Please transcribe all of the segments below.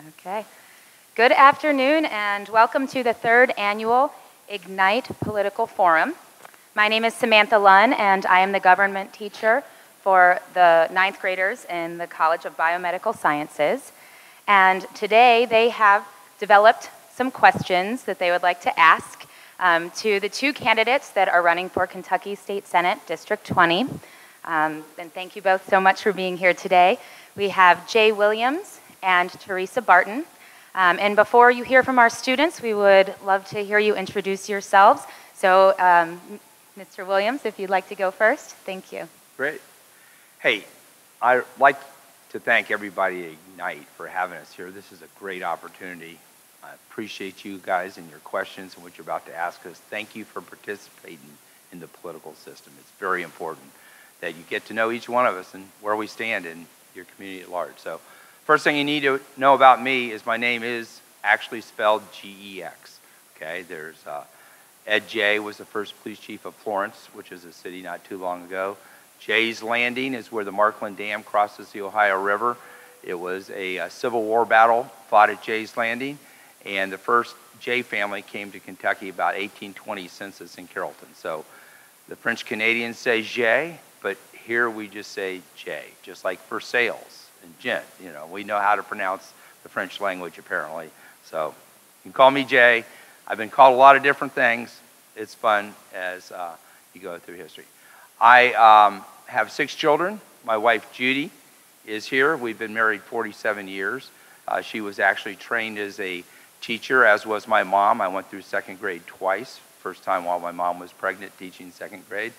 Okay. Good afternoon and welcome to the third annual Ignite Political Forum. My name is Samantha Luhn and I am the government teacher for the 9th graders in the College of Biomedical Sciences. And today they have developed some questions that they would like to ask to the two candidates that are running for Kentucky State Senate District 20. And thank you both so much for being here today. We have Jay Williams and Teresa Barton. And before you hear from our students, we would love to hear you introduce yourselves. So, Mr. Williams, if you'd like to go first, thank you. Great. Hey, I'd like to thank everybody at Ignite for having us here. This is a great opportunity. I appreciate you guys and your questions and what you're about to ask us. Thank you for participating in the political system. It's very important that you get to know each one of us and where we stand in your community at large. So, first thing you need to know about me is my name is actually spelled G-E-X. Okay, there's Ed Jay was the first police chief of Florence, which is a city not too long ago. Jay's Landing is where the Markland Dam crosses the Ohio River. It was a Civil War battle fought at Jay's Landing, and the first Jay family came to Kentucky about 1820 census in Carrollton. So the French Canadians say Jay, but here we just say Jay, just like for sales and gent. You know, we know how to pronounce the French language apparently. So you can call me Jay. I've been called a lot of different things. It's fun as you go through history. I have 6 children. My wife Judy is here. We've been married 47 years. She was actually trained as a teacher, as was my mom. I went through 2nd grade twice. First time while my mom was pregnant, teaching 2nd grade.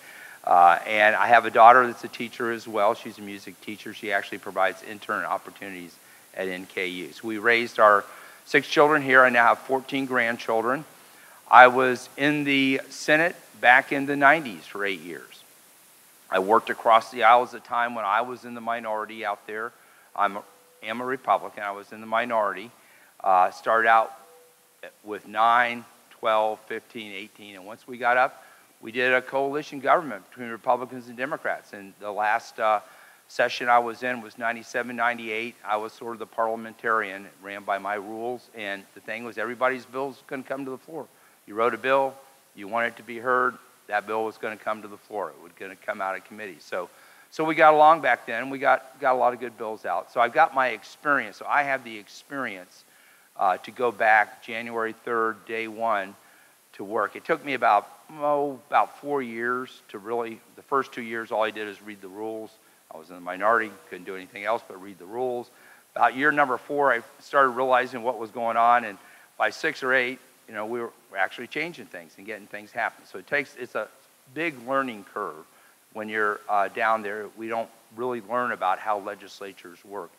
And I have a daughter that's a teacher as well. She's a music teacher. She actually provides intern opportunities at NKU. So we raised our 6 children here. I now have 14 grandchildren. I was in the Senate back in the 90s for 8 years. I worked across the aisle at a time when I was in the minority out there. I am a Republican. I was in the minority. Started out with 9, 12, 15, 18, and once we got up, we did a coalition government between Republicans and Democrats. And the last session I was in was 97, 98. I was sort of the parliamentarian, ran by my rules, and the thing was everybody's bill's going to come to the floor. You wrote a bill, you want it to be heard, that bill was going to come to the floor. It was going to come out of committee. So we got along back then. We got a lot of good bills out. So I've got my experience. So I have the experience to go back January 3rd, day 1, to work. It took me about 4 years to really, the first 2 years, all I did is read the rules. I was in the minority, couldn't do anything else but read the rules. About year number 4, I started realizing what was going on, and by 6 or 8, you know, we were actually changing things and getting things happen. So it's a big learning curve when you're down there. We don't really learn about how legislatures work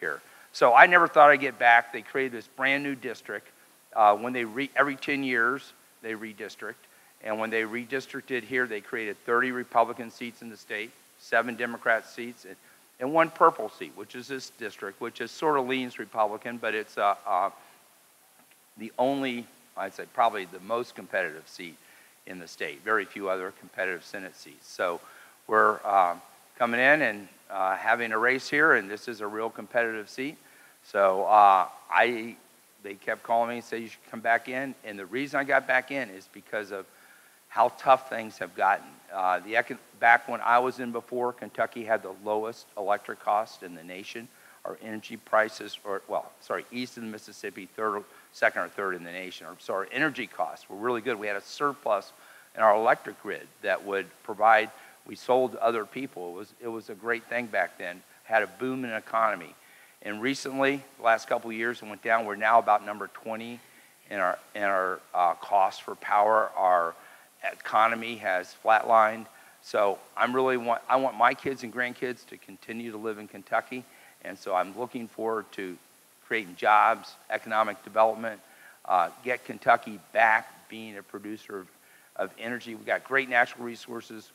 here. So I never thought I'd get back. They created this brand new district. When they every 10 years, they redistrict. And when they redistricted here, they created 30 Republican seats in the state, 7 Democrat seats, and 1 purple seat, which is this district, which is sort of leans Republican, but it's the only, I'd say probably the most competitive seat in the state. Very few other competitive Senate seats. So we're coming in and having a race here, and this is a real competitive seat. So they kept calling me and said you should come back in, and the reason I got back in is because of how tough things have gotten. Back when I was in before, Kentucky had the lowest electric cost in the nation. Our energy prices, east of the Mississippi, 2nd or 3rd in the nation. So our energy costs were really good. We had a surplus in our electric grid that would provide, we sold to other people. It was a great thing back then. Had a boom in the economy. And recently, the last couple of years, it went down. We're now about number 20 in our cost for power. Our economy has flatlined. So I want my kids and grandkids to continue to live in Kentucky. And so I'm looking forward to creating jobs, economic development, get Kentucky back being a producer of energy. We've got great natural resources.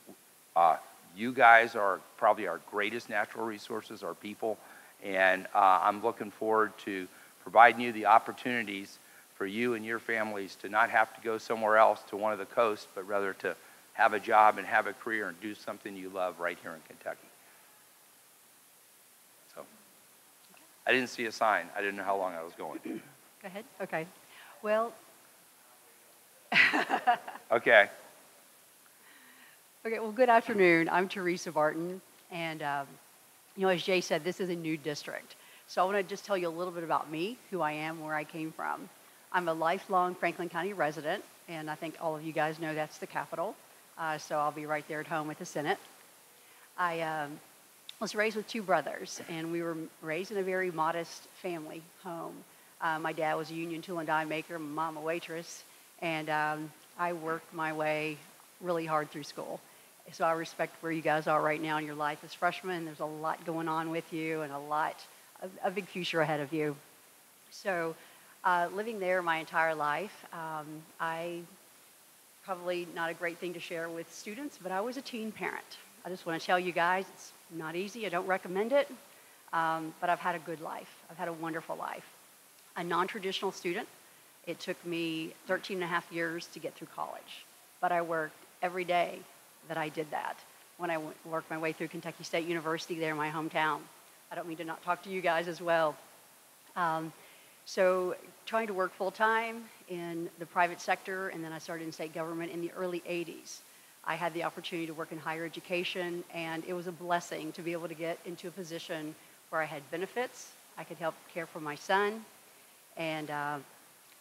You guys are probably our greatest natural resources, our people. And I'm looking forward to providing you the opportunities for you and your families to not have to go somewhere else to one of the coasts, but rather to have a job and have a career and do something you love right here in Kentucky. So. I didn't see a sign. I didn't know how long I was going. Go ahead. Okay. Well. Okay. Okay. Well, good afternoon. I'm Teresa Barton, and as Jay said, this is a new district. So I want to just tell you a little bit about me, who I am, where I came from. I'm a lifelong Franklin County resident, and I think all of you guys know that's the capital. So I'll be right there at home with the Senate. I was raised with two brothers, and we were raised in a very modest family home. My dad was a union tool and die maker, my mom a waitress, and I worked my way really hard through school. So I respect where you guys are right now in your life as freshmen. There's a lot going on with you and a big future ahead of you. So living there my entire life, I probably not a great thing to share with students, but I was a teen parent. I just want to tell you guys, it's not easy. I don't recommend it, but I've had a good life. I've had a wonderful life. A non-traditional student. It took me 13 and a half years to get through college, but I worked every day that I did that. When I worked my way through Kentucky State University there in my hometown. I don't mean to not talk to you guys as well. So trying to work full-time in the private sector, and then I started in state government in the early 80s. I had the opportunity to work in higher education, and it was a blessing to be able to get into a position where I had benefits, I could help care for my son, and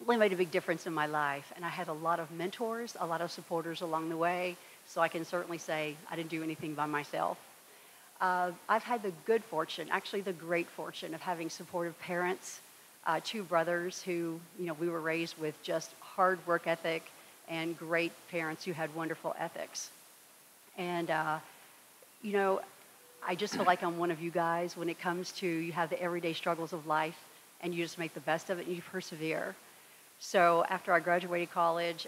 really made a big difference in my life. And I had a lot of mentors, a lot of supporters along the way, so I can certainly say I didn't do anything by myself. I've had the good fortune, actually the great fortune, of having supportive parents, two brothers who, we were raised with just hard work ethic and great parents who had wonderful ethics. And, I just feel like I'm one of you guys when it comes to you have the everyday struggles of life and you just make the best of it and you persevere. So after I graduated college,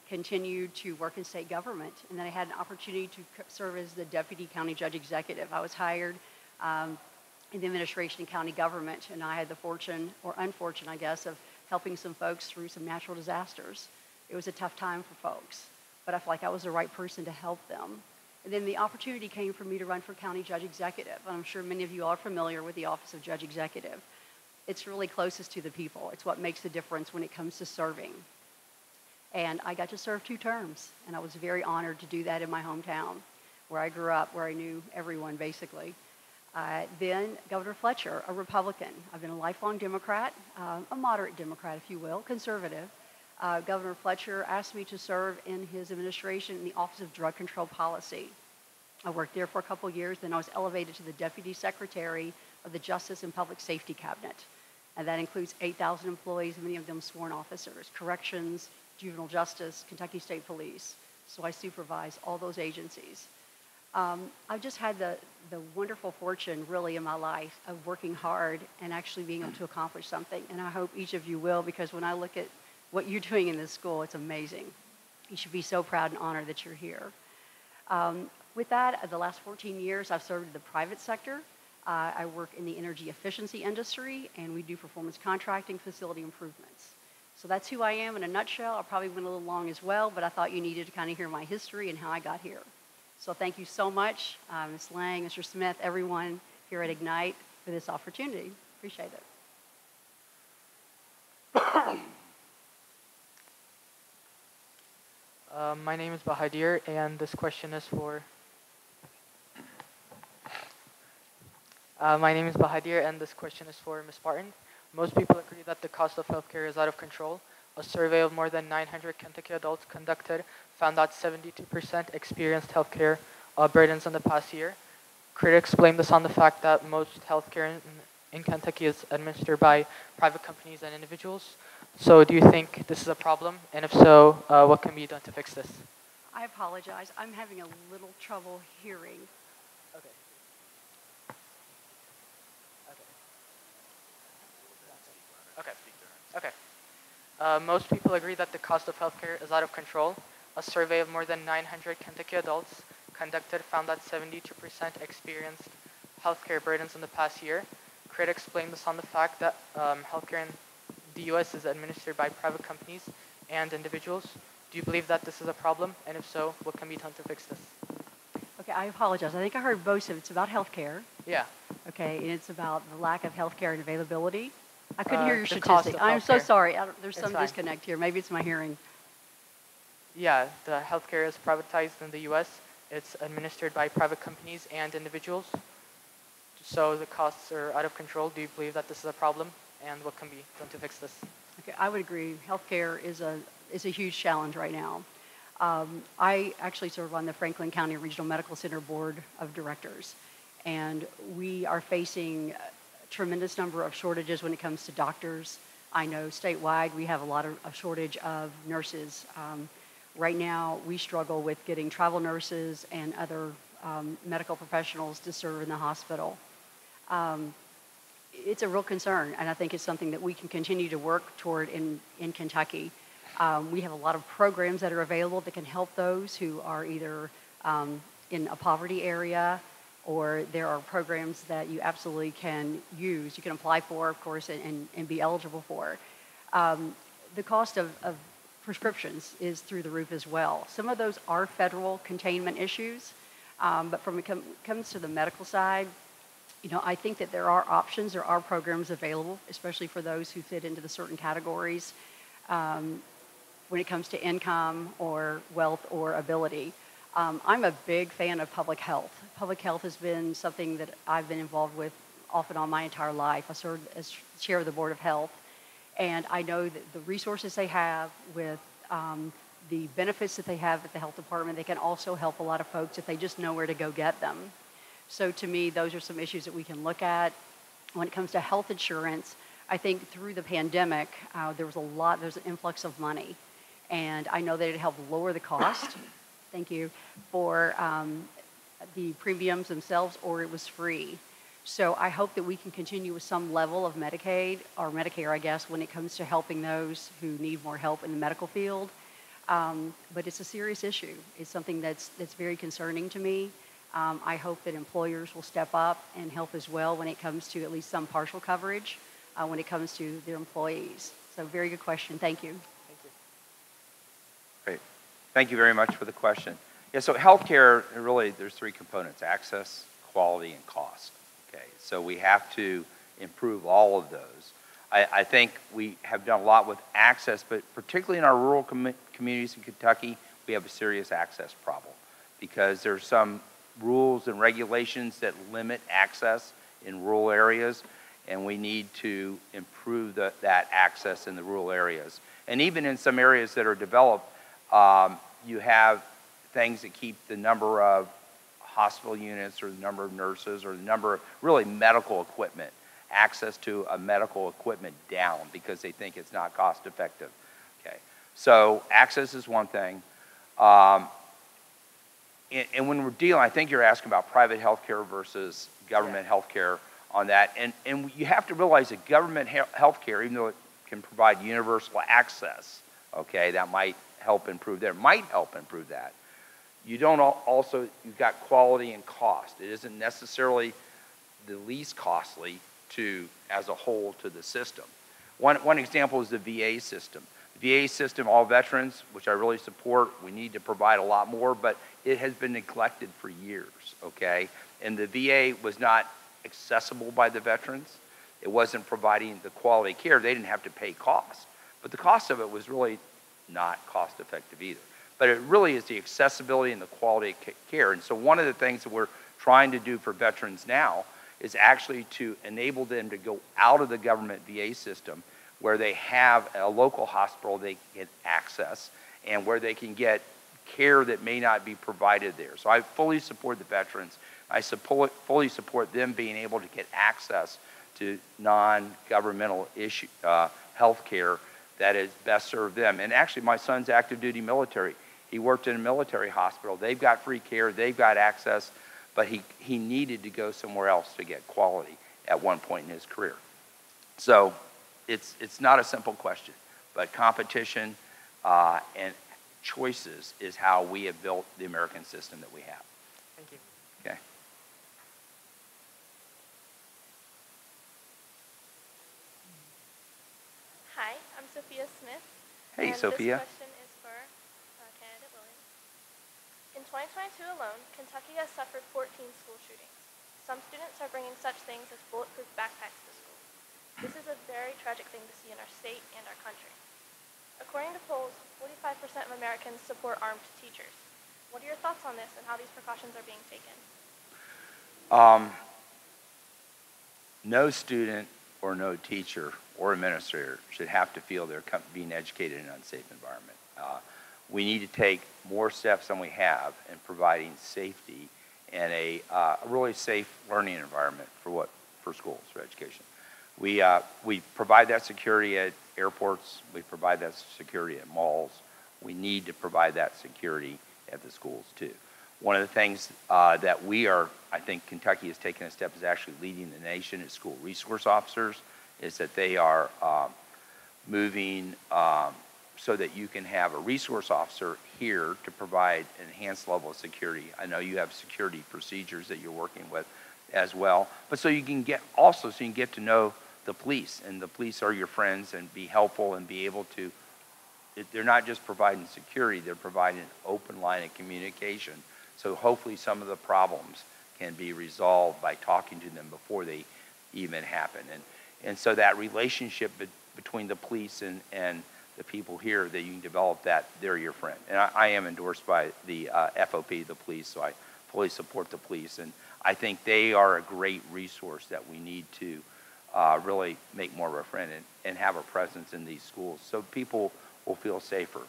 continued to work in state government, and then I had an opportunity to serve as the Deputy County Judge Executive. I was hired in the administration and county government, and I had the fortune, or unfortune, I guess, of helping some folks through some natural disasters. It was a tough time for folks, but I felt like I was the right person to help them. And then the opportunity came for me to run for County Judge Executive. And I'm sure many of you are familiar with the Office of Judge Executive. It's really closest to the people. It's what makes the difference when it comes to serving. And I got to serve 2 terms, and I was very honored to do that in my hometown, where I grew up, where I knew everyone, basically. Then Governor Fletcher, a Republican. I've been a lifelong Democrat, a moderate Democrat, if you will, conservative. Governor Fletcher asked me to serve in his administration in the Office of Drug Control Policy. I worked there for a couple years, then I was elevated to the Deputy Secretary of the Justice and Public Safety Cabinet. And that includes 8,000 employees, many of them sworn officers, corrections, juvenile justice, Kentucky State Police. So I supervise all those agencies. I've just had the wonderful fortune, really, in my life of working hard and actually being able to accomplish something. And I hope each of you will, because when I look at what you're doing in this school, it's amazing. You should be so proud and honored that you're here. With that, the last 14 years, I've served in the private sector. I work in the energy efficiency industry, and we do performance contracting, facility improvements. So that's who I am in a nutshell. I probably went a little long as well, but I thought you needed to kind of hear my history and how I got here. So thank you so much, Ms. Lang, Mr. Smith, everyone here at Ignite for this opportunity. Appreciate it. My name is Bahadir, and this question is for... Ms. Barton. Most people agree that the cost of healthcare is out of control. A survey of more than 900 Kentucky adults conducted found that 72% experienced healthcare burdens in the past year. Critics blame this on the fact that most healthcare in Kentucky is administered by private companies and individuals. So do you think this is a problem? And if so, what can be done to fix this? I apologize. I'm having a little trouble hearing. Okay. Most people agree that the cost of healthcare is out of control. A survey of more than 900 Kentucky adults conducted found that 72% experienced healthcare burdens in the past year. Critics blame this on the fact that healthcare in the U.S. is administered by private companies and individuals. Do you believe that this is a problem? And if so, what can be done to fix this? Okay, I apologize. I think I heard both of it. It's about healthcare. Yeah. okay, and it's about the lack of health care and availability. I couldn't hear your The cost statistic. of I'm so healthcare. sorry. There's It's some fine. disconnect here. Maybe it's my hearing. Yeah, the healthcare is privatized in the U.S. It's administered by private companies and individuals. So the costs are out of control. Do you believe that this is a problem? And what can be done to fix this? Okay, I would agree. Healthcare is a huge challenge right now. I actually serve on the Franklin County Regional Medical Center Board of Directors, and we are facing a tremendous number of shortages when it comes to doctors. I know statewide we have a lot of a shortage of nurses. Right now, we struggle with getting travel nurses and other medical professionals to serve in the hospital. It's a real concern, and I think it's something that we can continue to work toward in Kentucky. We have a lot of programs that are available that can help those who are either in a poverty area, or there are programs that you absolutely can use, you can apply for, of course, and be eligible for. The cost of prescriptions is through the roof as well. Some of those are federal containment issues, but from it comes to the medical side, you know, I think that there are options, there are programs available, especially for those who fit into the certain categories when it comes to income or wealth or ability. I'm a big fan of public health. Public health has been something that I've been involved with off and on my entire life. I served as chair of the Board of Health, and I know that the resources they have with the benefits that they have at the health department, they can also help a lot of folks if they just know where to go get them. So to me, those are some issues that we can look at. When it comes to health insurance, I think through the pandemic, there's an influx of money. And I know that it helped lower the cost, thank you, for the premiums themselves, or it was free. So I hope that we can continue with some level of Medicaid, or Medicare, I guess, when it comes to helping those who need more help in the medical field. But it's a serious issue. It's something that's very concerning to me. I hope that employers will step up and help as well when it comes to at least some partial coverage when it comes to their employees. So very good question. Thank you. Thank you. Great. Thank you very much for the question. Yeah, so healthcare, really, there's three components: access, quality, and cost. Okay, so we have to improve all of those. I think we have done a lot with access, but particularly in our rural communities in Kentucky, we have a serious access problem because there's some rules and regulations that limit access in rural areas, and we need to improve that access in the rural areas. And even in some areas that are developed, you have things that keep the number of hospital units or the number of nurses or the number of really medical equipment, access to a medical equipment down because they think it's not cost effective. Okay, so access is one thing. And when we're dealing, I think you're asking about private health care versus government health care on that. And you have to realize that government health care, even though it can provide universal access, okay, that might help improve that. It might help improve that. You don't also, you've got quality and cost. It isn't necessarily the least costly as a whole to the system. One example is the VA system. The VA system, all veterans, which I really support, we need to provide a lot more, but it has been neglected for years, okay? And the VA was not accessible by the veterans. It wasn't providing the quality care. They didn't have to pay costs. But the cost of it was really not cost effective either. But it really is the accessibility and the quality of care. And so one of the things that we're trying to do for veterans now is actually to enable them to go out of the government VA system where they have a local hospital they can access and where they can get care that may not be provided there. So I fully support the veterans. I fully support them being able to get access to non-governmental health care that is best served them. And actually, my son's active duty military. He worked in a military hospital. They've got free care. They've got access. But he needed to go somewhere else to get quality at one point in his career. So it's not a simple question. But competition and choices is how we have built the American system that we have. Thank you. Okay. Hi, I'm Sophia Smith. Hey, and Sophia. This question is for candidate Williams. In 2022 alone, Kentucky has suffered 14 school shootings. Some students are bringing such things as bulletproof backpacks to school. This is a very tragic thing to see in our state and our country. According to polls, 45% of Americans support armed teachers. What are your thoughts on this and how these precautions are being taken? No student or no teacher or administrator should have to feel they're being educated in an unsafe environment. We need to take more steps than we have in providing safety and a really safe learning environment for schools, for education. We provide that security at airports. We provide that security at malls. We need to provide that security at the schools too. One of the things that I think Kentucky has taken a step is actually leading the nation as school resource officers, is that they are moving so that you can have a resource officer here to provide an enhanced level of security. I know you have security procedures that you're working with as well, but so you can get to know the police, and the police are your friends, and be helpful and be able to, they're not just providing security, they're providing an open line of communication. So hopefully some of the problems can be resolved by talking to them before they even happen. And so that relationship between the police and the people here, that you can develop that, they're your friend. And I am endorsed by the FOP, the police, so I fully support the police. And I think they are a great resource that we need to really make more of a friend and have a presence in these schools so people will feel safer.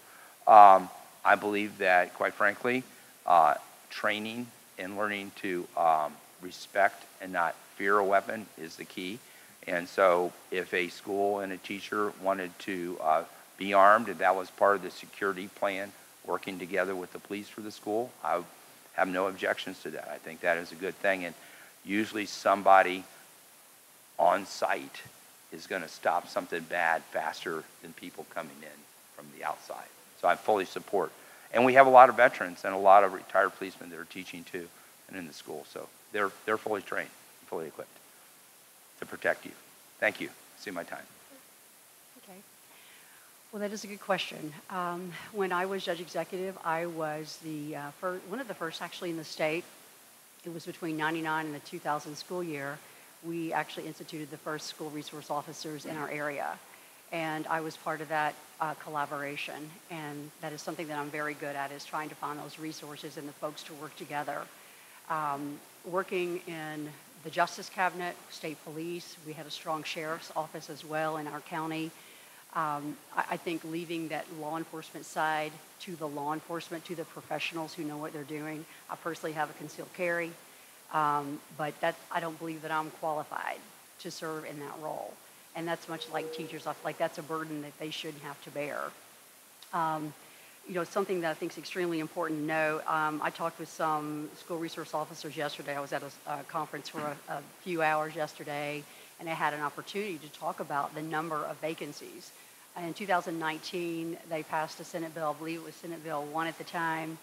I believe that, quite frankly, training and learning to respect and not fear a weapon is the key. And so if a school and a teacher wanted to be armed, and that was part of the security plan, working together with the police for the school, I have no objections to that. I think that is a good thing. And usually somebody on site is going to stop something bad faster than people coming in from the outside. So I fully support. And we have a lot of veterans and a lot of retired policemen that are teaching too and in the school. So they're fully trained, fully equipped to protect you. Thank you. See my time. Okay. Well, that is a good question. When I was judge executive, I was one of the first actually in the state. It was between 99 and the 2000 school year. We actually instituted the first school resource officers in our area. And I was part of that collaboration. And that is something that I'm very good at, is trying to find those resources and the folks to work together. Working in the Justice Cabinet, state police, we had a strong sheriff's office as well in our county. I think leaving that law enforcement side to the law enforcement, to the professionals who know what they're doing. I personally have a concealed carry, but I don't believe that I'm qualified to serve in that role. And that's much like teachers. I feel like that's a burden that they shouldn't have to bear. Something that I think is extremely important to know, I talked with some school resource officers yesterday. I was at a conference for a few hours yesterday, and I had an opportunity to talk about the number of vacancies. In 2019, they passed a Senate bill, I believe it was Senate Bill 1 at the time,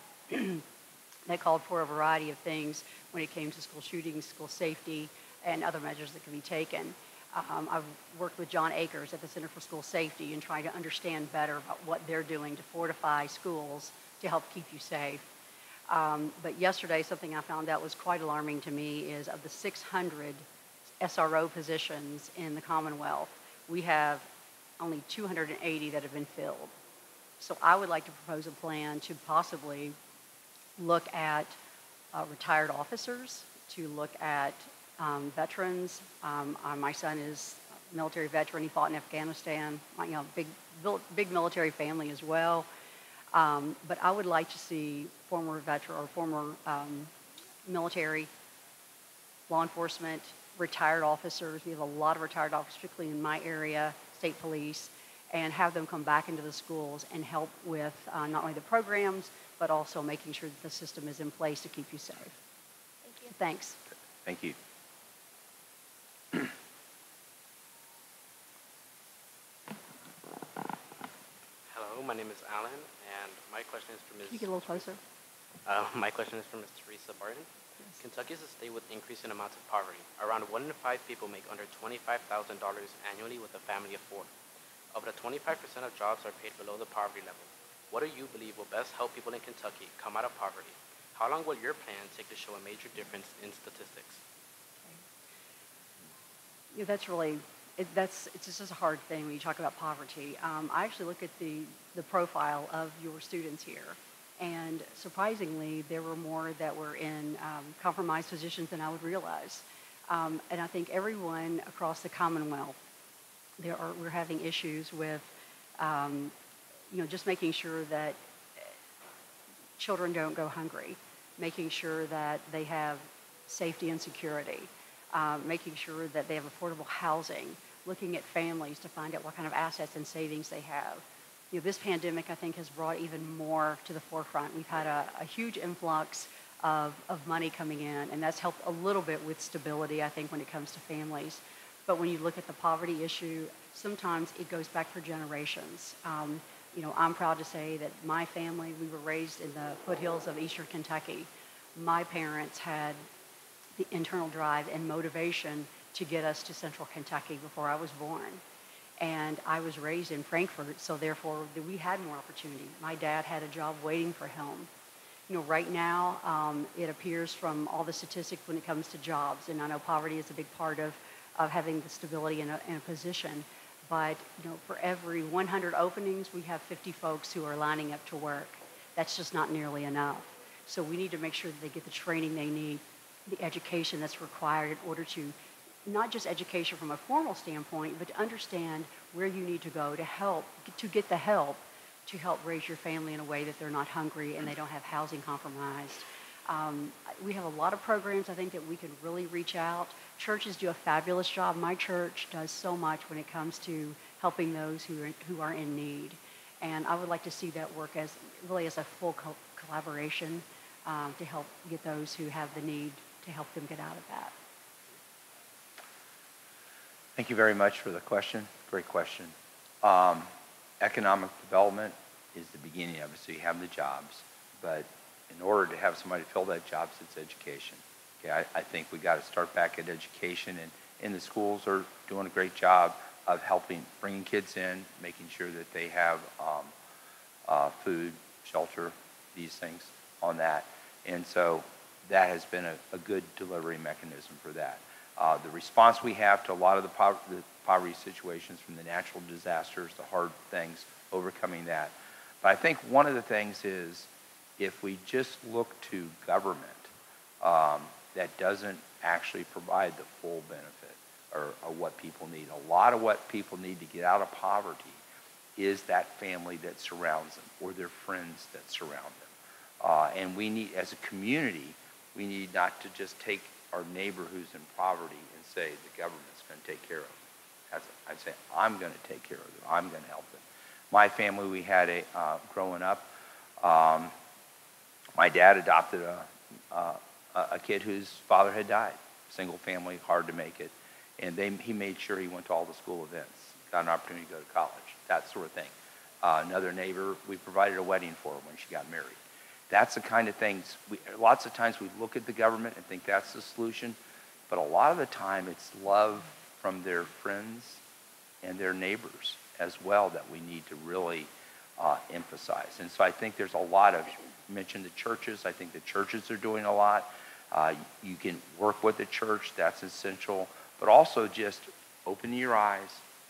that called for a variety of things when it came to school shootings, school safety, and other measures that could be taken. I've worked with John Akers at the Center for School Safety and trying to understand better about what they're doing to fortify schools to help keep you safe. But yesterday, something I found out was quite alarming to me is of the 600 SRO positions in the Commonwealth, we have only 280 that have been filled. So I would like to propose a plan to possibly look at retired officers, to look at veterans. My son is a military veteran. He fought in Afghanistan. Big military family as well. But I would like to see former veteran or former military, law enforcement, retired officers. We have a lot of retired officers, particularly in my area, state police, and have them come back into the schools and help with not only the programs, but also making sure that the system is in place to keep you safe. Thank you. Thanks. Thank you. Hello, my name is Alan, and my question is for Ms. Can you get a little closer? My question is for Ms. Teresa Barton. Yes. Kentucky is a state with increasing amounts of poverty. Around 1 in 5 people make under $25,000 annually with a family of 4. Of the 25% of jobs are paid below the poverty level. What do you believe will best help people in Kentucky come out of poverty? How long will your plan take to show a major difference in statistics? That's really, it's just a hard thing when you talk about poverty. I actually look at the profile of your students here, and surprisingly, there were more that were in compromised positions than I would realize. And I think everyone across the Commonwealth, we're having issues with, just making sure that children don't go hungry, making sure that they have safety and security, making sure that they have affordable housing, looking at families to find out what kind of assets and savings they have. This pandemic, I think, has brought even more to the forefront. We've had a huge influx of money coming in, and that's helped a little bit with stability, I think, when it comes to families. But when you look at the poverty issue, sometimes it goes back for generations. I'm proud to say that my family, we were raised in the foothills of eastern Kentucky. My parents had the internal drive and motivation to get us to central Kentucky before I was born. And I was raised in Frankfort, so therefore we had more opportunity. My dad had a job waiting for him. Right now, it appears from all the statistics when it comes to jobs, and I know poverty is a big part of having the stability in a position, but for every 100 openings, we have 50 folks who are lining up to work. That's just not nearly enough. So we need to make sure that they get the training they need, the education that's required in order to, not just education from a formal standpoint, but to understand where you need to go to get the help to help raise your family in a way that they're not hungry and they don't have housing compromised. We have a lot of programs, I think, that we can really reach out. Churches do a fabulous job. My church does so much when it comes to helping those who are in need. And I would like to see that work as a full collaboration to help get those who have the need to help them get out of that. Thank you very much for the question. Great question. Economic development is the beginning of it, so you have the jobs. But in order to have somebody fill that jobs, it's education. Okay, I think we got to start back at education, and the schools are doing a great job of bringing kids in, making sure that they have food, shelter, these things on that. And so that has been a good delivery mechanism for that. The response we have to a lot of the poverty situations, from the natural disasters, the hard things, overcoming that. But I think one of the things is, if we just look to government that doesn't actually provide the full benefit or what people need. A lot of what people need to get out of poverty is that family that surrounds them or their friends that surround them. And we need, as a community, we need not to just take our neighbor who's in poverty and say the government's going to take care of them. I'd say, I'm going to take care of them. I'm going to help them. My family, we had growing up, my dad adopted a kid whose father had died. Single family, hard to make it. And he made sure he went to all the school events, got an opportunity to go to college, that sort of thing. Another neighbor, we provided a wedding for her when she got married. That's the kind of things, lots of times we look at the government and think that's the solution, but a lot of the time it's love from their friends and their neighbors as well that we need to really emphasize. And so I think there's a lot of, you mentioned the churches, I think the churches are doing a lot. You can work with the church, that's essential, but also just open your eyes,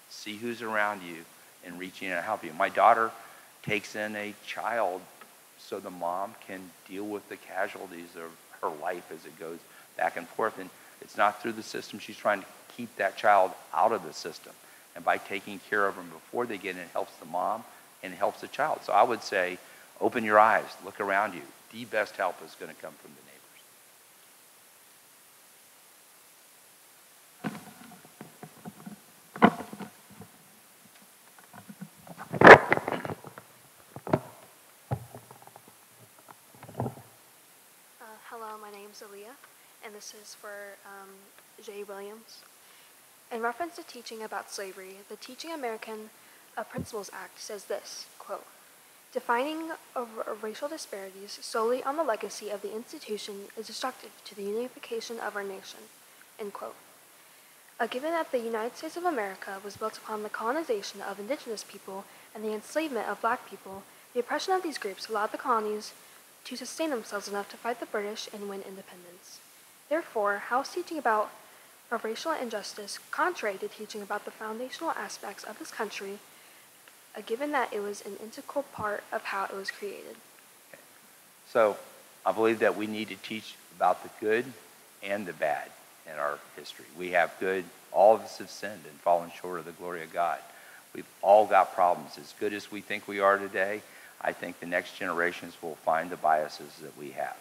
see who's around you, and reaching out and help you. My daughter takes in a child so the mom can deal with the casualties of her life as it goes back and forth. And it's not through the system. She's trying to keep that child out of the system. And by taking care of them before they get in, it helps the mom and it helps the child. So I would say, open your eyes, look around you. The best help is going to come from the neighbors. Hello, my name's Aaliyah, and this is for Jay Williams. In reference to teaching about slavery, the Teaching American Principles Act says this, quote, defining racial disparities solely on the legacy of the institution is destructive to the unification of our nation, end quote. Given that the United States of America was built upon the colonization of indigenous people and the enslavement of black people, the oppression of these groups allowed the colonies to sustain themselves enough to fight the British and win independence. Therefore, house teaching about of racial injustice contrary to teaching about the foundational aspects of this country, given that it was an integral part of how it was created. So I believe that we need to teach about the good and the bad in our history. We have good. All of us have sinned and fallen short of the glory of God. We've all got problems. As good as we think we are today, I think the next generations will find the biases that we have.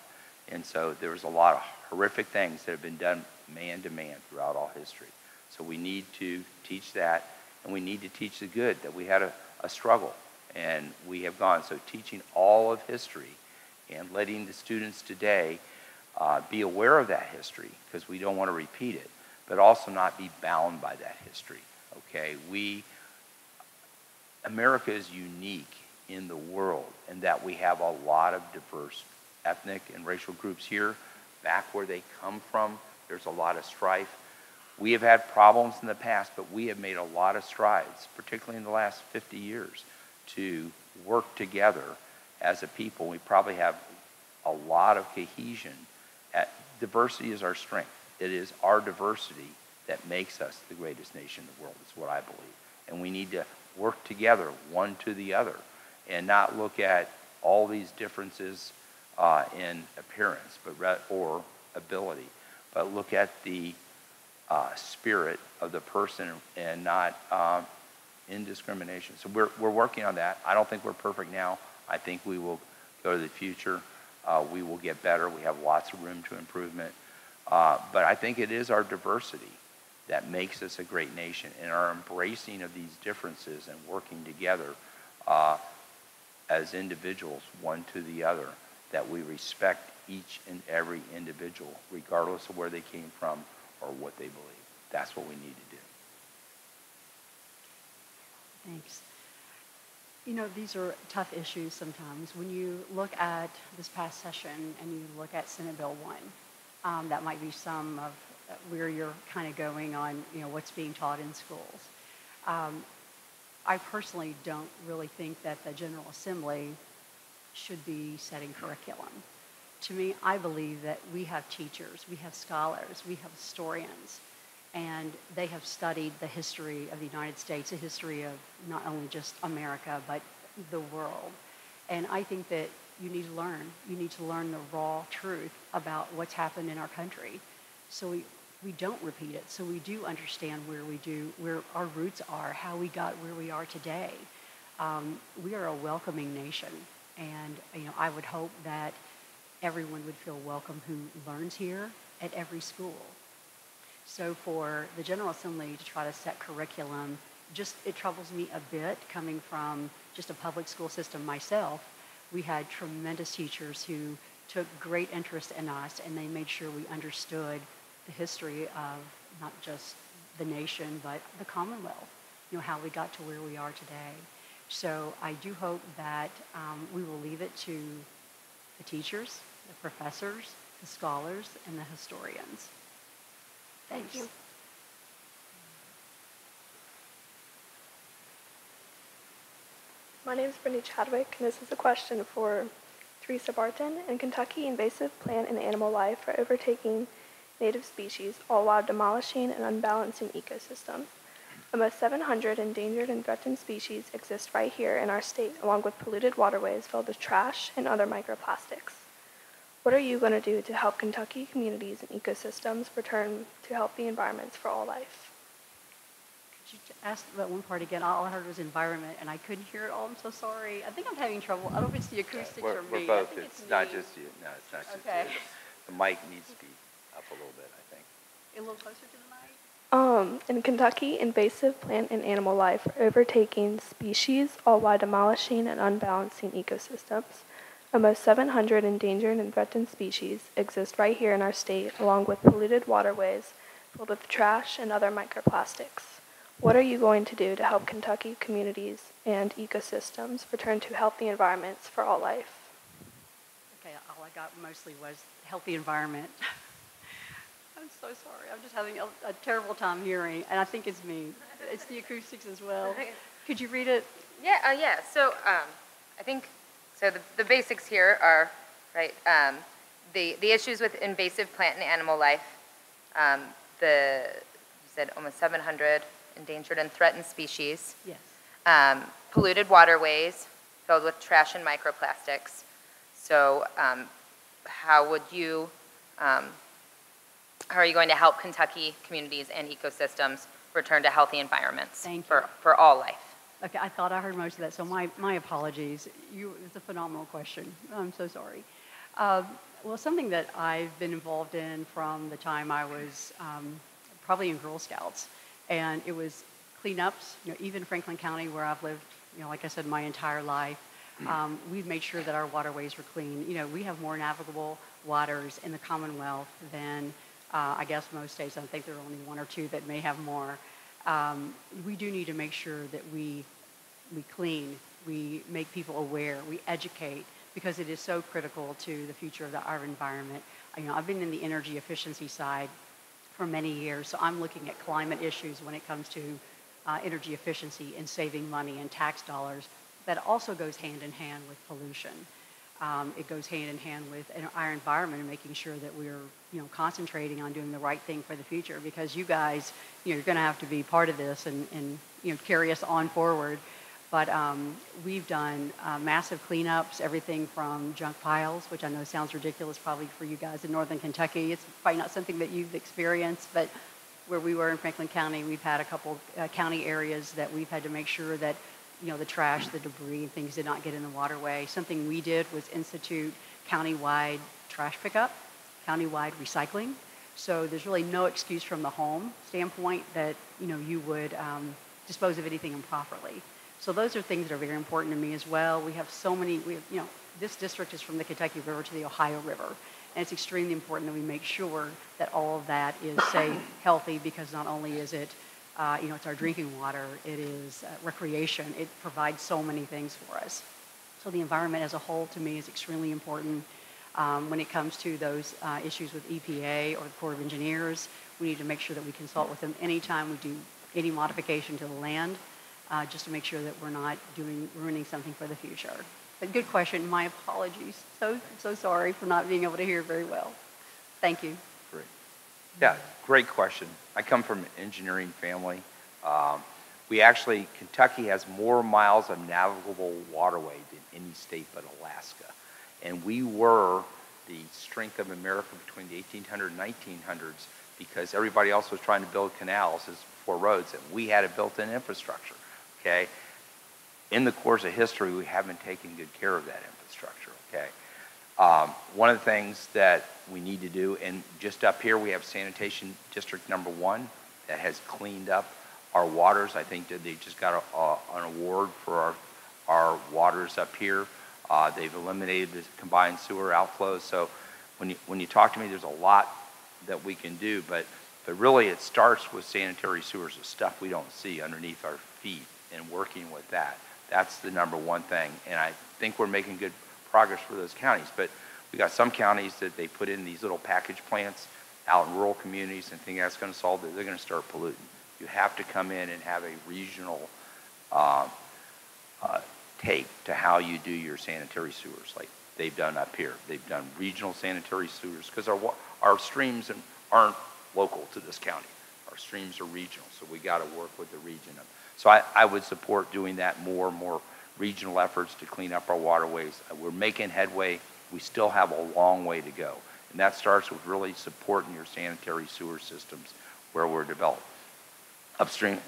And so there's a lot of horrific things that have been done man to man throughout all history. So we need to teach that, and we need to teach the good, that we had a struggle, and we have gone. So teaching all of history and letting the students today be aware of that history, because we don't want to repeat it, but also not be bound by that history. Okay, America is unique in the world in that we have a lot of diverse ethnic and racial groups here. Back where they come from, there's a lot of strife. We have had problems in the past, but we have made a lot of strides, particularly in the last 50 years, to work together as a people. We probably have a lot of cohesion. Diversity is our strength. It is our diversity that makes us the greatest nation in the world, is what I believe. And we need to work together, one to the other, and not look at all these differences in appearance or ability, but look at the spirit of the person and not indiscrimination. So we're working on that. I don't think we're perfect now. I think we will go to the future. We will get better. We have lots of room to improvement. But I think it is our diversity that makes us a great nation, and our embracing of these differences and working together as individuals, one to the other, that we respect each and every individual, regardless of where they came from or what they believe. That's what we need to do. Thanks. You know, these are tough issues sometimes. When you look at this past session and you look at Senate Bill 1, that might be some of where you're kind of going on, you know, what's being taught in schools. I personally don't really think that the General Assembly should be setting curriculum. To me, I believe that we have teachers, we have scholars, we have historians, and they have studied the history of the United States, the history of not only just America, but the world. And I think that you need to learn. You need to learn the raw truth about what's happened in our country, so we don't repeat it, so we do understand where our roots are, how we got where we are today. We are a welcoming nation, and you know, I would hope that everyone would feel welcome who learns here at every school. So for the General Assembly to try to set curriculum, it troubles me a bit coming from just a public school system myself. We had tremendous teachers who took great interest in us, and they made sure we understood the history of not just the nation, but the Commonwealth, you know, how we got to where we are today. So I do hope that we will leave it to the teachers, the professors, the scholars, and the historians. Thank you. My name is Brindi Chadwick, and this is a question for Teresa Barton. In Kentucky, invasive plant and animal life are overtaking native species, all while demolishing and unbalancing ecosystems. Almost 700 endangered and threatened species exist right here in our state, along with polluted waterways filled with trash and other microplastics. What are you going to do to help Kentucky communities and ecosystems return to healthy environments for all life? Could you ask that one part again? All I heard was environment, and I couldn't hear it all. I'm so sorry. I think I'm having trouble. I don't know if it's the acoustics or me. We're both. It's not just you. No, it's not just okay. you. The mic needs to be up a little bit, I think. A little closer to the mic? In Kentucky, invasive plant and animal life are overtaking species, all while demolishing and unbalancing ecosystems. Almost 700 endangered and threatened species exist right here in our state, along with polluted waterways filled with trash and other microplastics. What are you going to do to help Kentucky communities and ecosystems return to healthy environments for all life? Okay, all I got mostly was healthy environment. I'm so sorry. I'm just having a terrible time hearing, and I think it's me. It's the acoustics as well. Could you read it? Yeah. So I think the basics here are right. The issues with invasive plant and animal life. you said almost 700 endangered and threatened species. Yes. Polluted waterways filled with trash and microplastics. So how are you going to help Kentucky communities and ecosystems return to healthy environments for all life? Okay, I thought I heard most of that, so my apologies. It's a phenomenal question. I'm so sorry. Well, something that I've been involved in from the time I was probably in Girl Scouts, and it was cleanups. Even Franklin County, where I've lived, like I said, my entire life, we've made sure that our waterways were clean. We have more navigable waters in the Commonwealth than I guess most states. I think there are only one or two that may have more. We do need to make sure that we clean, we make people aware, we educate, because it is so critical to the future of our environment. I've been in the energy efficiency side for many years, so I'm looking at climate issues when it comes to energy efficiency and saving money and tax dollars. That also goes hand in hand with pollution. It goes hand in hand with our environment and making sure that we're, concentrating on doing the right thing for the future, because you guys, you're going to have to be part of this and carry us on forward. But we've done massive cleanups, everything from junk piles, which I know sounds ridiculous probably for you guys in Northern Kentucky. It's probably not something that you've experienced, but where we were in Franklin County, we've had a couple county areas that we've had to make sure that the trash, the debris, and things did not get in the waterway. Something we did was institute countywide trash pickup, countywide recycling. So there's really no excuse from the home standpoint that, you would dispose of anything improperly. So those are things that are very important to me as well. We have so many, this district is from the Kentucky River to the Ohio River. And it's extremely important that we make sure that all of that is safe, healthy, because not only is it it's our drinking water, it is recreation, it provides so many things for us. So the environment as a whole, to me, is extremely important. When it comes to those issues with EPA or the Corps of Engineers, we need to make sure that we consult with them anytime we do any modification to the land, just to make sure that we're not ruining something for the future. But good question, my apologies. So sorry for not being able to hear very well. Thank you. Great. Yeah, great question. I come from an engineering family. Kentucky has more miles of navigable waterway than any state but Alaska. And we were the strength of America between the 1800s and 1900s because everybody else was trying to build canals for roads, and we had a built-in infrastructure, okay? In the course of history, we haven't taken good care of that infrastructure, okay? One of the things that we need to do, and just up here we have Sanitation District number 1 that has cleaned up our waters. I think that they just got an award for our waters up here. They've eliminated the combined sewer outflows. So when you talk to me, there's a lot that we can do, but really it starts with sanitary sewers, the stuff we don't see underneath our feet, and working with that. That's the number one thing, and I think we're making good progress for those counties. But we got some counties that they put in these little package plants out in rural communities and think that's going to solve it. They're going to start polluting. You have to come in and have a regional take to how you do your sanitary sewers, like they've done up here. They've done regional sanitary sewers because our streams aren't local to this county. Our streams are regional, so we got to work with the region. So I would support doing that more regional efforts to clean up our waterways. We're making headway. We still have a long way to go. And that starts with really supporting your sanitary sewer systems where we're developed. Upstream,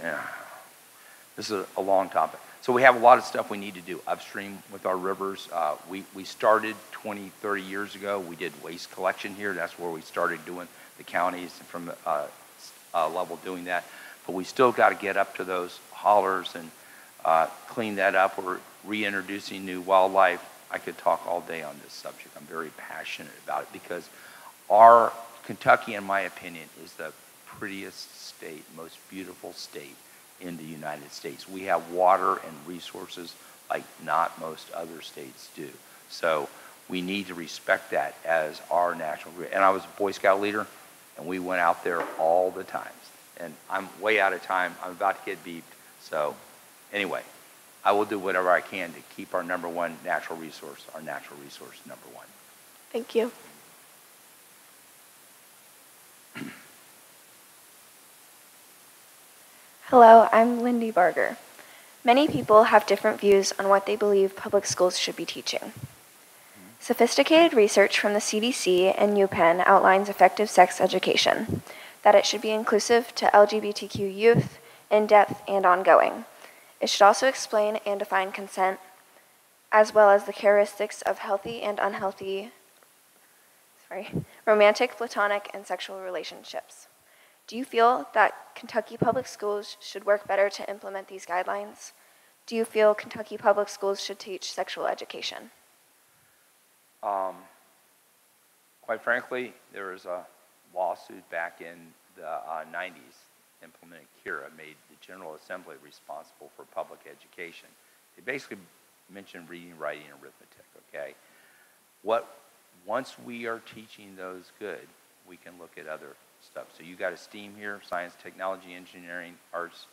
this is a long topic. So we have a lot of stuff we need to do upstream with our rivers. We started 20, 30 years ago. We did waste collection here. That's where we started doing the counties from level doing that. But we still got to get up to those hollers and clean that up. We're reintroducing new wildlife. I could talk all day on this subject. I'm very passionate about it because our Kentucky, in my opinion, is the prettiest state, most beautiful state in the United States. We have water and resources like not most other states do. So we need to respect that as our national. And I was a Boy Scout leader, and we went out there all the times. And I'm way out of time. I'm about to get beeped. So anyway, I will do whatever I can to keep our number one natural resource, our natural resource number one. Thank you. Hello, I'm Lindy Barger. Many people have different views on what they believe public schools should be teaching. Sophisticated research from the CDC and UPenn outlines effective sex education, that it should be inclusive to LGBTQ youth, in-depth and ongoing. It should also explain and define consent, as well as the characteristics of healthy and unhealthy, romantic, platonic, and sexual relationships. Do you feel that Kentucky public schools should work better to implement these guidelines? Do you feel Kentucky public schools should teach sexual education? Quite frankly, there was a lawsuit back in the 90s implementing KIRA, made the General Assembly responsible for public education. They basically mentioned reading, writing, and arithmetic, okay? Once we are teaching those good, we can look at other stuff. So you got a STEAM here, science, technology, engineering, arts,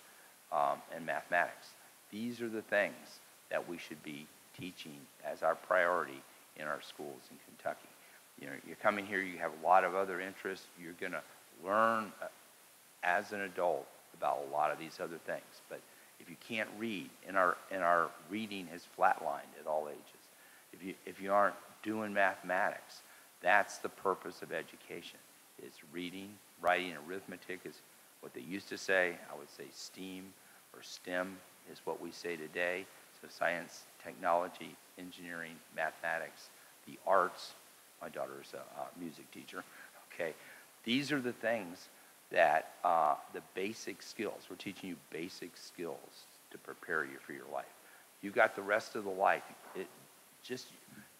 and mathematics. These are the things that we should be teaching as our priority in our schools in Kentucky. You know, you're coming here, you have a lot of other interests, you're gonna learn as an adult about a lot of these other things. But if you can't read, and our reading has flatlined at all ages. If you aren't doing mathematics, that's the purpose of education. It's reading, writing, and arithmetic is what they used to say. I would say STEAM or STEM is what we say today. So science, technology, engineering, mathematics, the arts. My daughter's a music teacher. Okay, these are the things that the basic skills. We're teaching you basic skills to prepare you for your life. You got the rest of the life.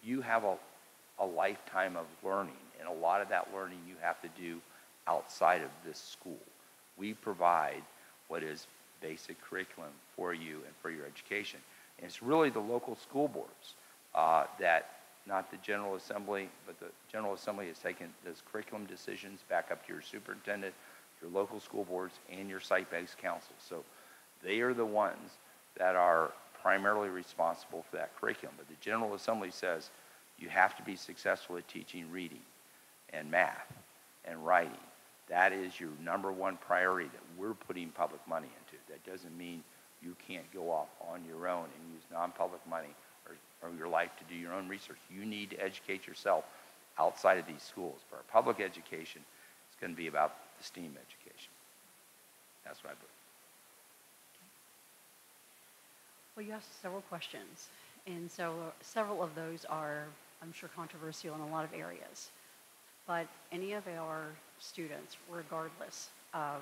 You have a lifetime of learning, and a lot of that learning you have to do outside of this school. We provide what is basic curriculum for you and for your education. And it's really the local school boards that, not the General Assembly, but the General Assembly has taken those curriculum decisions back up to your superintendent, your local school boards, and your site-based council. So they are the ones that are primarily responsible for that curriculum. But the General Assembly says you have to be successful at teaching reading and math and writing. That is your number one priority that we're putting public money into. That doesn't mean you can't go off on your own and use non-public money or your life to do your own research. You need to educate yourself outside of these schools. But our public education is going to be about the STEAM education. That's what I believe. Well, you asked several questions, and so several of those are, I'm sure, controversial in a lot of areas. But any of our students, regardless of,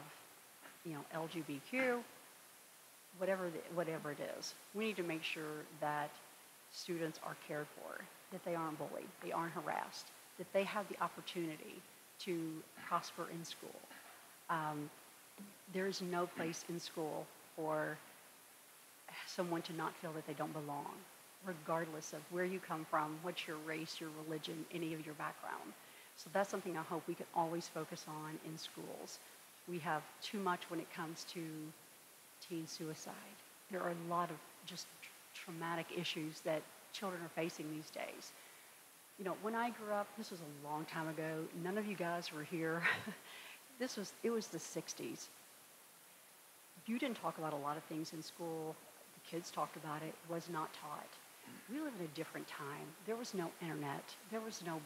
LGBTQ, whatever it is, we need to make sure that students are cared for, that they aren't bullied, they aren't harassed, that they have the opportunity to prosper in school. There is no place in school for someone to not feel that they don't belong, regardless of where you come from, what's your race, your religion, any of your background. So that's something I hope we can always focus on in schools. We have too much when it comes to teen suicide. There are a lot of just traumatic issues that children are facing these days. You know, when I grew up, this was a long time ago. None of you guys were here. It was the 60s. You didn't talk about a lot of things in school. The kids talked about it, was not taught. We live in a different time. There was no internet. There was no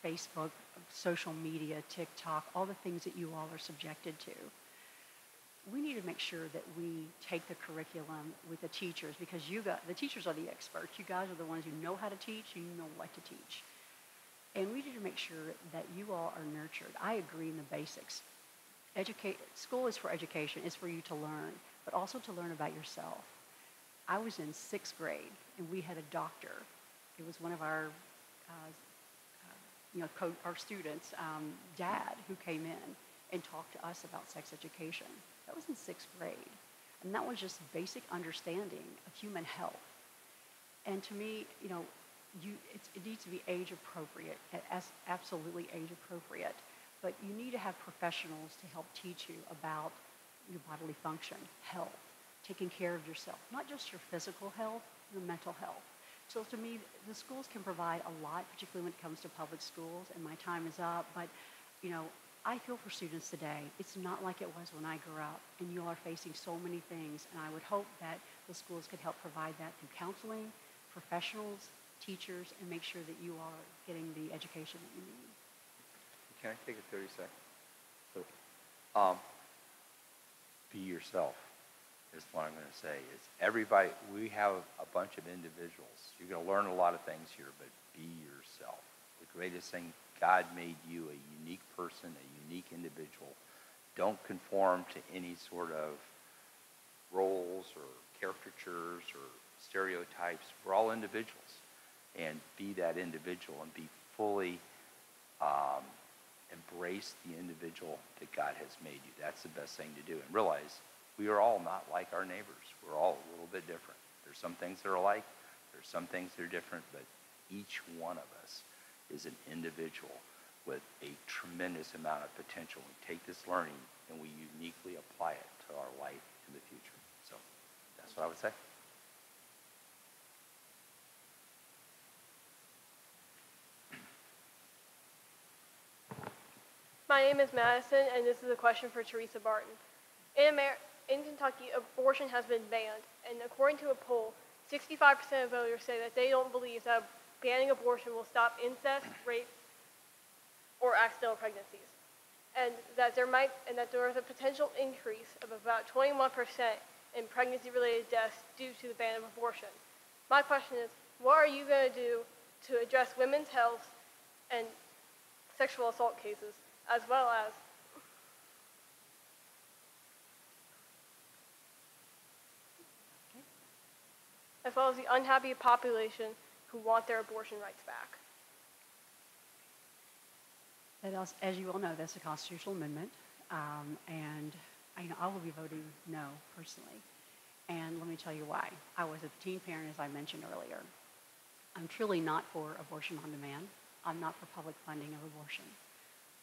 Facebook, social media, TikTok, all the things that you all are subjected to. We need to make sure that we take the curriculum with the teachers, because the teachers are the experts. You guys are the ones who know how to teach, you know what to teach. And we need to make sure that you all are nurtured. I agree in the basics. School is for education, it's for you to learn, but also to learn about yourself. I was in 6th grade, and we had a doctor. It was one of our our students' dad, who came in and talked to us about sex education. That was in 6th grade. And that was just basic understanding of human health. And to me, it needs to be age appropriate, absolutely age appropriate. But you need to have professionals to help teach you about your bodily function, health, taking care of yourself, not just your physical health, your mental health. So to me, the schools can provide a lot, particularly when it comes to public schools, and my time is up, but I feel for students today. It's not like it was when I grew up, and you all are facing so many things, and I would hope that the schools could help provide that through counseling, professionals, teachers, and make sure that you are getting the education that you need. Can I take a 30 seconds? So, be yourself is what I'm going to say. It's everybody, we have a bunch of individuals. You're going to learn a lot of things here, but be yourself. The greatest thing, God made you a unique person, a unique individual. Don't conform to any sort of roles or caricatures or stereotypes. We're all individuals. And be that individual and be fully embrace the individual that God has made you. That's the best thing to do. And realize we are all not like our neighbors. We're all a little bit different. There's some things that are alike. There's some things that are different. But each one of us is an individual with a tremendous amount of potential. We take this learning and we uniquely apply it to our life in the future. So that's what I would say. My name is Madison, and this is a question for Teresa Barton. In Kentucky, abortion has been banned, and according to a poll, 65% of voters say that they don't believe that banning abortion will stop incest, rape, or accidental pregnancies, and that there is a potential increase of about 21% in pregnancy-related deaths due to the ban of abortion. My question is, what are you going to do to address women's health and sexual assault cases, as well as the unhappy population who want their abortion rights back? As you all know, that's a constitutional amendment, and I will be voting no personally. And let me tell you why. I was a teen parent, as I mentioned earlier. I'm truly not for abortion on demand. I'm not for public funding of abortion.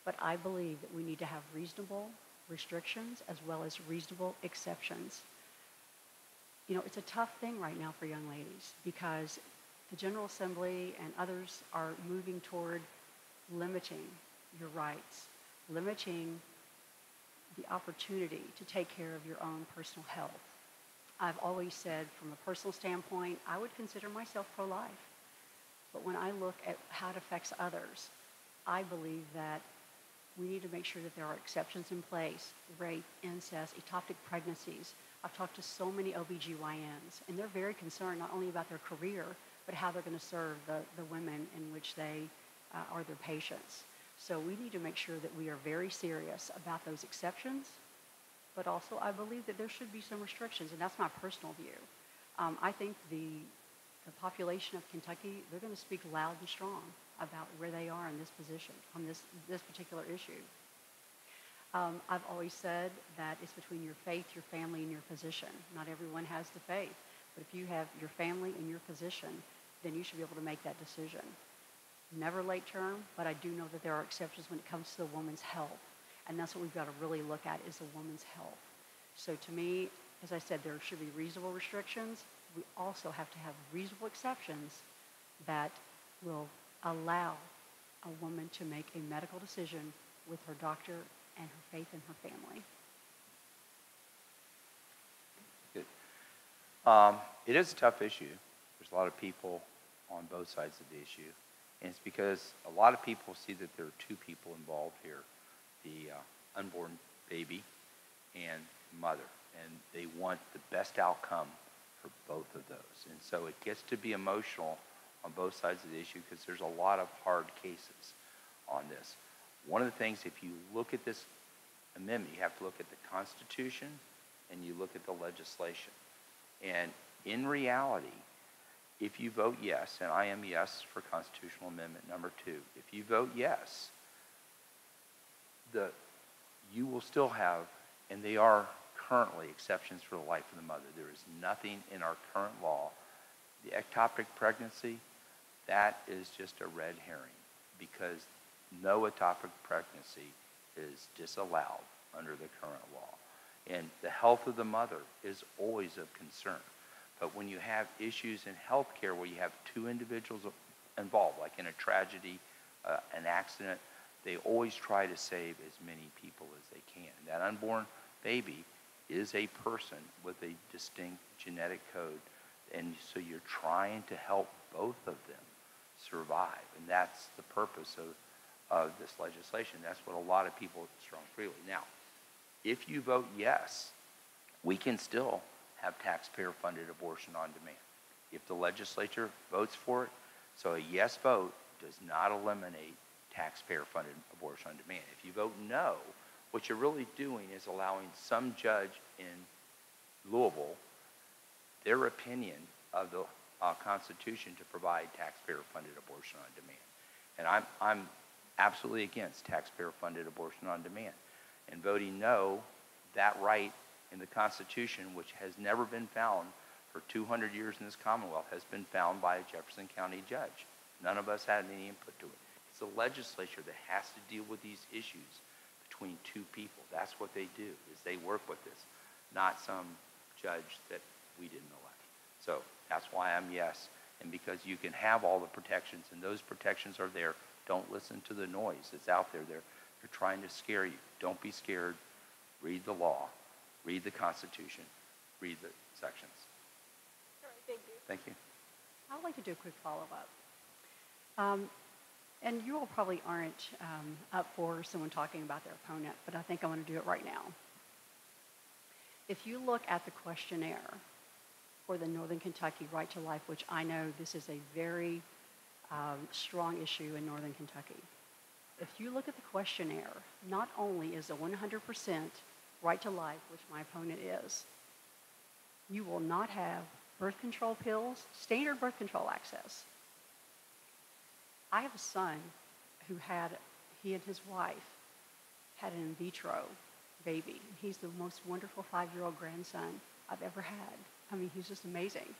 But I believe that we need to have reasonable restrictions as well as reasonable exceptions. It's a tough thing right now for young ladies because the General Assembly and others are moving toward limiting your rights, limiting the opportunity to take care of your own personal health. I've always said, from a personal standpoint, I would consider myself pro-life. But when I look at how it affects others, I believe that we need to make sure that there are exceptions in place. Rape, incest, ectopic pregnancies. I've talked to so many OBGYNs, and they're very concerned not only about their career, but how they're going to serve the women in which they are their patients. So we need to make sure that we are very serious about those exceptions, but also I believe that there should be some restrictions, and that's my personal view. I think the population of Kentucky, they're going to speak loud and strong about where they are in this position, on this particular issue. I've always said that it's between your faith, your family, and your physician. Not everyone has the faith, but if you have your family and your physician, then you should be able to make that decision. Never late term, but I do know that there are exceptions when it comes to the woman's health, and that's what we've got to really look at is the woman's health. So to me, as I said, there should be reasonable restrictions. We also have to have reasonable exceptions that will allow a woman to make a medical decision with her doctor and her faith in her family. Good. It is a tough issue. There's a lot of people on both sides of the issue. And it's because a lot of people see that there are two people involved here, the unborn baby and mother. And they want the best outcome for both of those. And so it gets to be emotional on both sides of the issue because there's a lot of hard cases on this. One of the things, if you look at this amendment, you have to look at the Constitution and you look at the legislation. And in reality, if you vote yes, and I am yes for constitutional amendment number 2, if you vote yes, you will still have, and they are currently, exceptions for the life of the mother. There is nothing in our current law. The ectopic pregnancy, that is just a red herring because no ectopic pregnancy is disallowed under the current law. And the health of the mother is always of concern. But when you have issues in healthcare where you have two individuals involved, like in a tragedy, an accident, they always try to save as many people as they can. That unborn baby is a person with a distinct genetic code, and so you're trying to help both of them survive, and that's the purpose of this legislation. That's what a lot of people strong freely. Now, if you vote yes, we can still have taxpayer-funded abortion on demand. If the legislature votes for it, so a yes vote does not eliminate taxpayer-funded abortion on demand. If you vote no, what you're really doing is allowing some judge in Louisville, their opinion of the Constitution to provide taxpayer-funded abortion on demand. And I'm absolutely against taxpayer-funded abortion on demand. And voting no, that right in the Constitution, which has never been found for 200 years in this Commonwealth, has been found by a Jefferson County judge. None of us had any input to it. It's the legislature that has to deal with these issues between two people. That's what they do, is they work with this, not some judge that we didn't elect. So that's why I'm yes. And because you can have all the protections, and those protections are there. Don't listen to the noise that's out there. They're trying to scare you. Don't be scared. Read the law. Read the Constitution. Read the sections. All right, thank you. Thank you. I would like to do a quick follow-up. And you all probably aren't up for someone talking about their opponent, but I think I want to do it right now. If you look at the questionnaire for the Northern Kentucky Right to Life, which I know this is a very strong issue in Northern Kentucky. If you look at the questionnaire, not only is a 100% right to life, which my opponent is, you will not have birth control pills, standard birth control access. I have a son who he and his wife had an in vitro baby. He's the most wonderful 5-year-old grandson I've ever had. I mean, he's just amazing.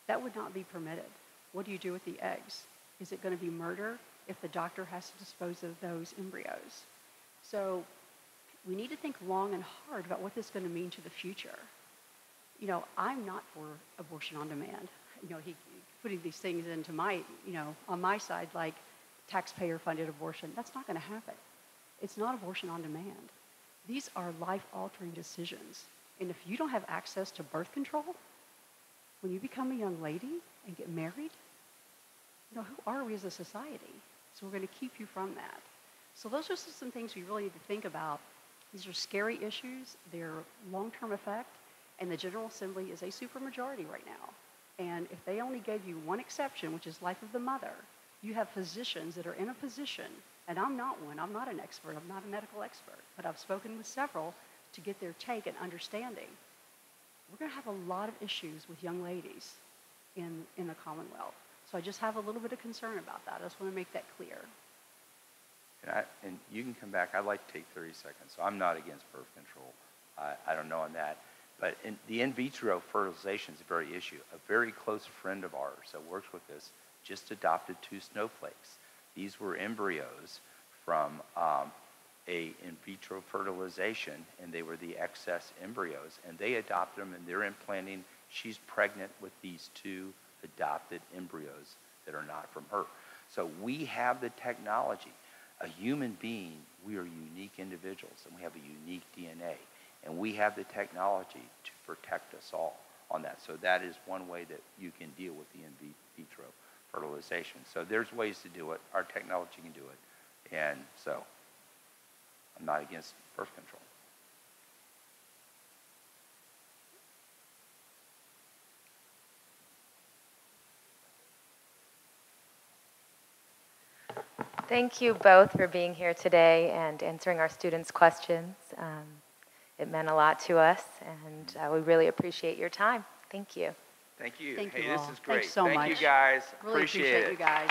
That would not be permitted. What do you do with the eggs? Is it going to be murder if the doctor has to dispose of those embryos? So we need to think long and hard about what this is going to mean to the future. You know, I'm not for abortion on demand. You know, putting these things into my, on my side, like taxpayer-funded abortion, that's not going to happen. It's not abortion on demand. These are life-altering decisions. And if you don't have access to birth control, when you become a young lady and get married, who are we as a society? So we're going to keep you from that. So those are just some things we really need to think about. These are scary issues. They're long-term effect. And the General Assembly is a supermajority right now. And if they only gave you one exception, which is life of the mother, you have physicians that are in a position, and I'm not one, I'm not an expert, I'm not a medical expert, but I've spoken with several to get their take and understanding. We're going to have a lot of issues with young ladies in the Commonwealth. So I just have a little bit of concern about that. I just want to make that clear. And you can come back. I'd like to take 30 seconds. So I'm not against birth control. I don't know on that. But the in vitro fertilization is a very issue. A very close friend of ours that works with this just adopted 2 snowflakes. These were embryos from a in vitro fertilization, and they were the excess embryos. And they adopted them, and they're implanting. She's pregnant with these 2 adopted embryos that are not from her. So we have the technology. A human being, we are unique individuals, and we have a unique DNA. And we have the technology to protect us all on that. So that is one way that you can deal with the in vitro fertilization. So there's ways to do it. Our technology can do it. And so I'm not against birth control. Thank you both for being here today and answering our students' questions. It meant a lot to us, and we really appreciate your time. Thank you. Thank you. Thank hey, you this all. is great. Thanks so much. Thank you guys. Really appreciate it. you guys.